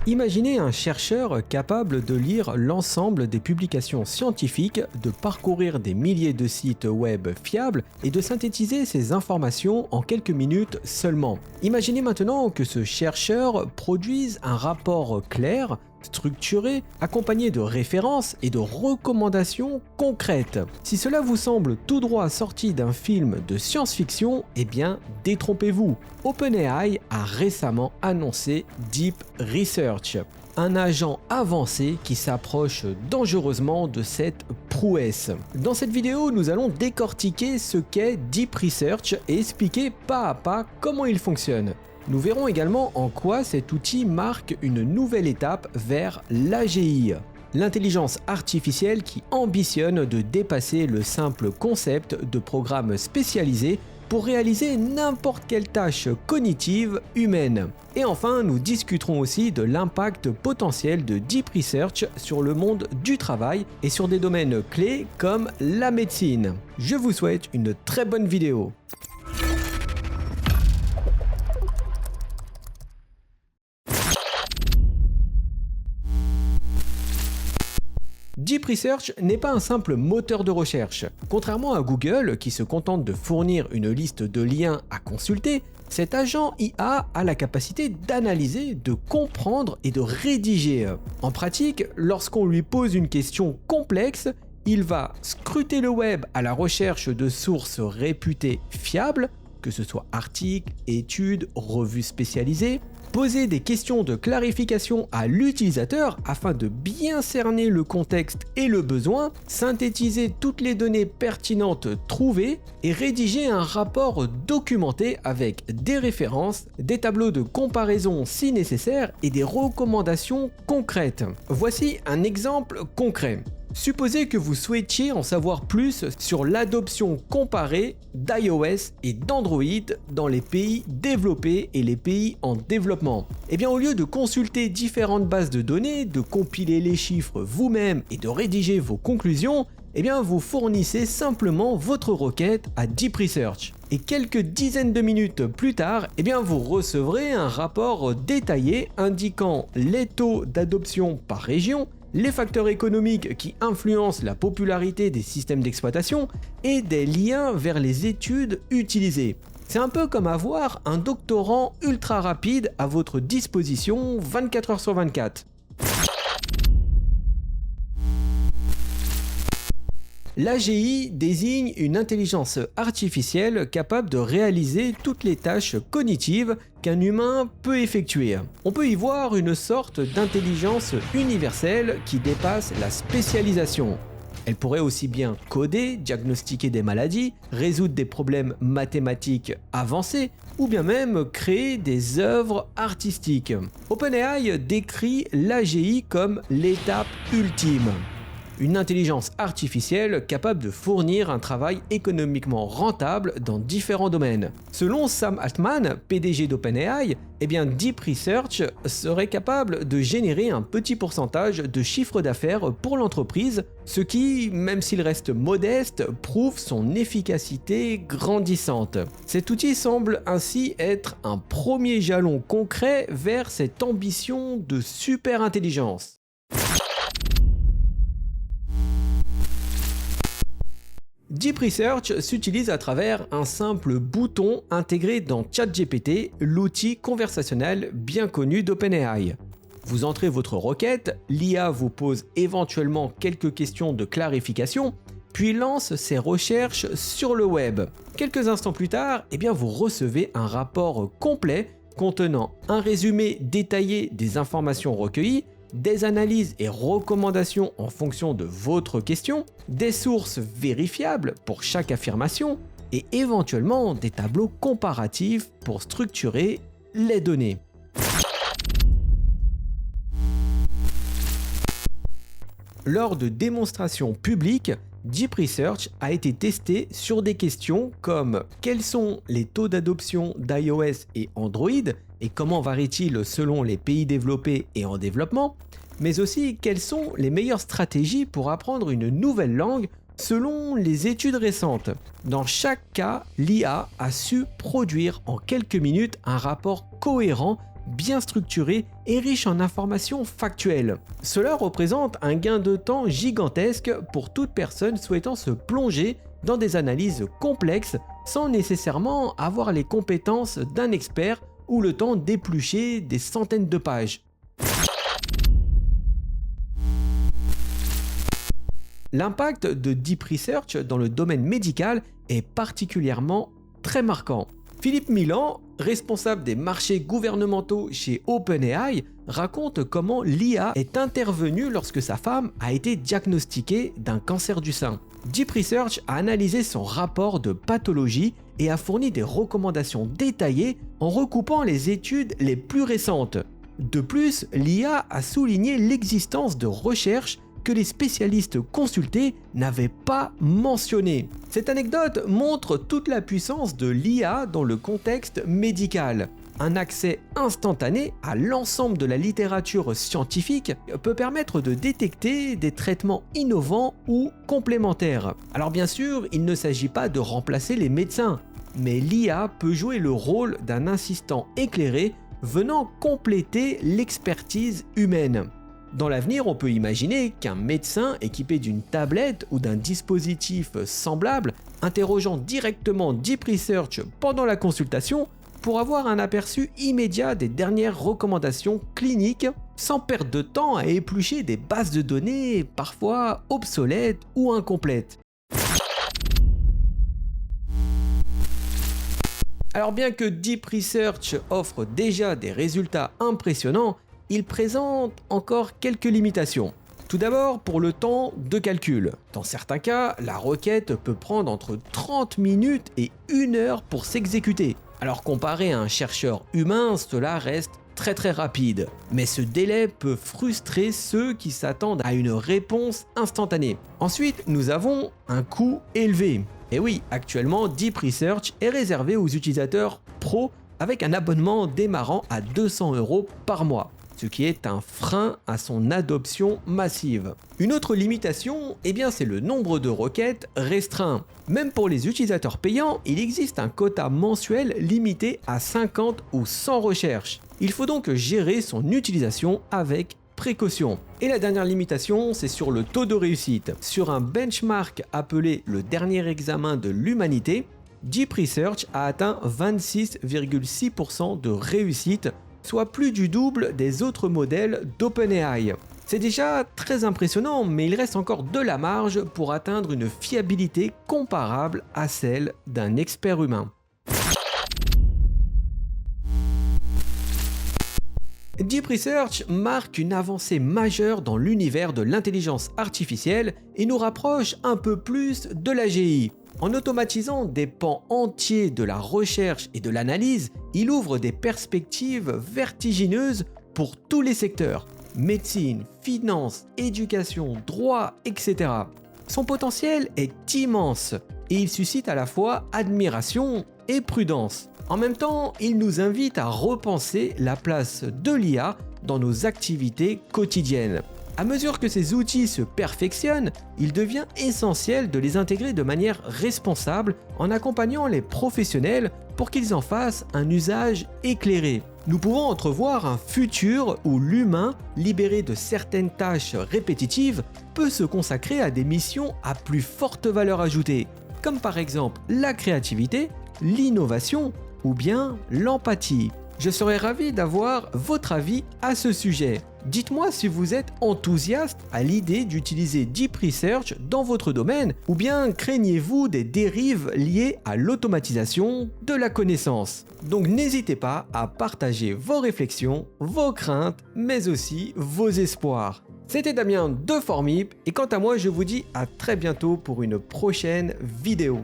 Imaginez un chercheur capable de lire l'ensemble des publications scientifiques, de parcourir des milliers de sites web fiables et de synthétiser ces informations en quelques minutes seulement. Imaginez maintenant que ce chercheur produise un rapport clair, structuré, accompagné de références et de recommandations concrètes. Si cela vous semble tout droit sorti d'un film de science-fiction, eh bien détrompez-vous. OpenAI a récemment annoncé Deep Research, un agent avancé qui s'approche dangereusement de cette prouesse. Dans cette vidéo, nous allons décortiquer ce qu'est Deep Research et expliquer pas à pas comment il fonctionne. Nous verrons également en quoi cet outil marque une nouvelle étape vers l'AGI, l'intelligence artificielle qui ambitionne de dépasser le simple concept de programme spécialisé pour réaliser n'importe quelle tâche cognitive humaine. Et enfin, nous discuterons aussi de l'impact potentiel de Deep Research sur le monde du travail et sur des domaines clés comme la médecine. Je vous souhaite une très bonne vidéo. Deep Research n'est pas un simple moteur de recherche. Contrairement à Google, qui se contente de fournir une liste de liens à consulter, cet agent IA a la capacité d'analyser, de comprendre et de rédiger. En pratique, lorsqu'on lui pose une question complexe, il va scruter le web à la recherche de sources réputées fiables, que ce soit articles, études, revues spécialisées, poser des questions de clarification à l'utilisateur afin de bien cerner le contexte et le besoin, synthétiser toutes les données pertinentes trouvées et rédiger un rapport documenté avec des références, des tableaux de comparaison si nécessaire et des recommandations concrètes. Voici un exemple concret. Supposez que vous souhaitiez en savoir plus sur l'adoption comparée d'iOS et d'Android dans les pays développés et les pays en développement. Eh bien, au lieu de consulter différentes bases de données, de compiler les chiffres vous-même et de rédiger vos conclusions, eh bien, vous fournissez simplement votre requête à Deep Research. Et quelques dizaines de minutes plus tard, eh bien, vous recevrez un rapport détaillé indiquant les taux d'adoption par région, les facteurs économiques qui influencent la popularité des systèmes d'exploitation et des liens vers les études utilisées. C'est un peu comme avoir un doctorant ultra rapide à votre disposition 24 heures sur 24. L'AGI désigne une intelligence artificielle capable de réaliser toutes les tâches cognitives qu'un humain peut effectuer. On peut y voir une sorte d'intelligence universelle qui dépasse la spécialisation. Elle pourrait aussi bien coder, diagnostiquer des maladies, résoudre des problèmes mathématiques avancés ou bien même créer des œuvres artistiques. OpenAI décrit l'AGI comme l'étape ultime. Une intelligence artificielle capable de fournir un travail économiquement rentable dans différents domaines. Selon Sam Altman, PDG d'OpenAI, eh bien Deep Research serait capable de générer un petit pourcentage de chiffre d'affaires pour l'entreprise, ce qui, même s'il reste modeste, prouve son efficacité grandissante. Cet outil semble ainsi être un premier jalon concret vers cette ambition de super intelligence. Deep Research s'utilise à travers un simple bouton intégré dans ChatGPT, l'outil conversationnel bien connu d'OpenAI. Vous entrez votre requête, l'IA vous pose éventuellement quelques questions de clarification, puis lance ses recherches sur le web. Quelques instants plus tard, eh bien vous recevez un rapport complet contenant un résumé détaillé des informations recueillies, des analyses et recommandations en fonction de votre question, des sources vérifiables pour chaque affirmation et éventuellement des tableaux comparatifs pour structurer les données. Lors de démonstrations publiques, Deep Research a été testé sur des questions comme quels sont les taux d'adoption d'iOS et Android et comment varient-ils selon les pays développés et en développement, mais aussi quelles sont les meilleures stratégies pour apprendre une nouvelle langue selon les études récentes. Dans chaque cas, l'IA a su produire en quelques minutes un rapport cohérent bien structurés et riches en informations factuelles. Cela représente un gain de temps gigantesque pour toute personne souhaitant se plonger dans des analyses complexes sans nécessairement avoir les compétences d'un expert ou le temps d'éplucher des centaines de pages. L'impact de Deep Research dans le domaine médical est particulièrement très marquant. Philippe Milan, responsable des marchés gouvernementaux chez OpenAI, raconte comment l'IA est intervenue lorsque sa femme a été diagnostiquée d'un cancer du sein. Deep Research a analysé son rapport de pathologie et a fourni des recommandations détaillées en recoupant les études les plus récentes. De plus, l'IA a souligné l'existence de recherches que les spécialistes consultés n'avaient pas mentionné. Cette anecdote montre toute la puissance de l'IA dans le contexte médical. Un accès instantané à l'ensemble de la littérature scientifique peut permettre de détecter des traitements innovants ou complémentaires. Alors bien sûr, il ne s'agit pas de remplacer les médecins, mais l'IA peut jouer le rôle d'un assistant éclairé venant compléter l'expertise humaine. Dans l'avenir, on peut imaginer qu'un médecin équipé d'une tablette ou d'un dispositif semblable, interrogeant directement Deep Research pendant la consultation, pour avoir un aperçu immédiat des dernières recommandations cliniques sans perdre de temps à éplucher des bases de données parfois obsolètes ou incomplètes. Alors bien que Deep Research offre déjà des résultats impressionnants, il présente encore quelques limitations. Tout d'abord pour le temps de calcul. Dans certains cas, la requête peut prendre entre 30 minutes et 1 heure pour s'exécuter. Alors comparé à un chercheur humain, cela reste très rapide. Mais ce délai peut frustrer ceux qui s'attendent à une réponse instantanée. Ensuite, nous avons un coût élevé. Et oui, actuellement, Deep Research est réservé aux utilisateurs pro avec un abonnement démarrant à 200 € par mois, ce qui est un frein à son adoption massive. Une autre limitation, c'est le nombre de requêtes restreint. Même pour les utilisateurs payants, il existe un quota mensuel limité à 50 ou 100 recherches. Il faut donc gérer son utilisation avec précaution. Et la dernière limitation, c'est sur le taux de réussite. Sur un benchmark appelé le dernier examen de l'humanité, Deep Research a atteint 26,6% de réussite, soit plus du double des autres modèles d'OpenAI. C'est déjà très impressionnant, mais il reste encore de la marge pour atteindre une fiabilité comparable à celle d'un expert humain. Deep Research marque une avancée majeure dans l'univers de l'intelligence artificielle et nous rapproche un peu plus de l'AGI. En automatisant des pans entiers de la recherche et de l'analyse, il ouvre des perspectives vertigineuses pour tous les secteurs: médecine, finance, éducation, droit, etc. Son potentiel est immense et il suscite à la fois admiration et prudence. En même temps, il nous invite à repenser la place de l'IA dans nos activités quotidiennes. À mesure que ces outils se perfectionnent, il devient essentiel de les intégrer de manière responsable en accompagnant les professionnels pour qu'ils en fassent un usage éclairé. Nous pouvons entrevoir un futur où l'humain, libéré de certaines tâches répétitives, peut se consacrer à des missions à plus forte valeur ajoutée, comme par exemple la créativité, l'innovation ou bien l'empathie. Je serais ravi d'avoir votre avis à ce sujet. Dites-moi si vous êtes enthousiaste à l'idée d'utiliser Deep Research dans votre domaine ou bien craignez-vous des dérives liées à l'automatisation de la connaissance. Donc n'hésitez pas à partager vos réflexions, vos craintes, mais aussi vos espoirs. C'était Damien de Formip et quant à moi je vous dis à très bientôt pour une prochaine vidéo.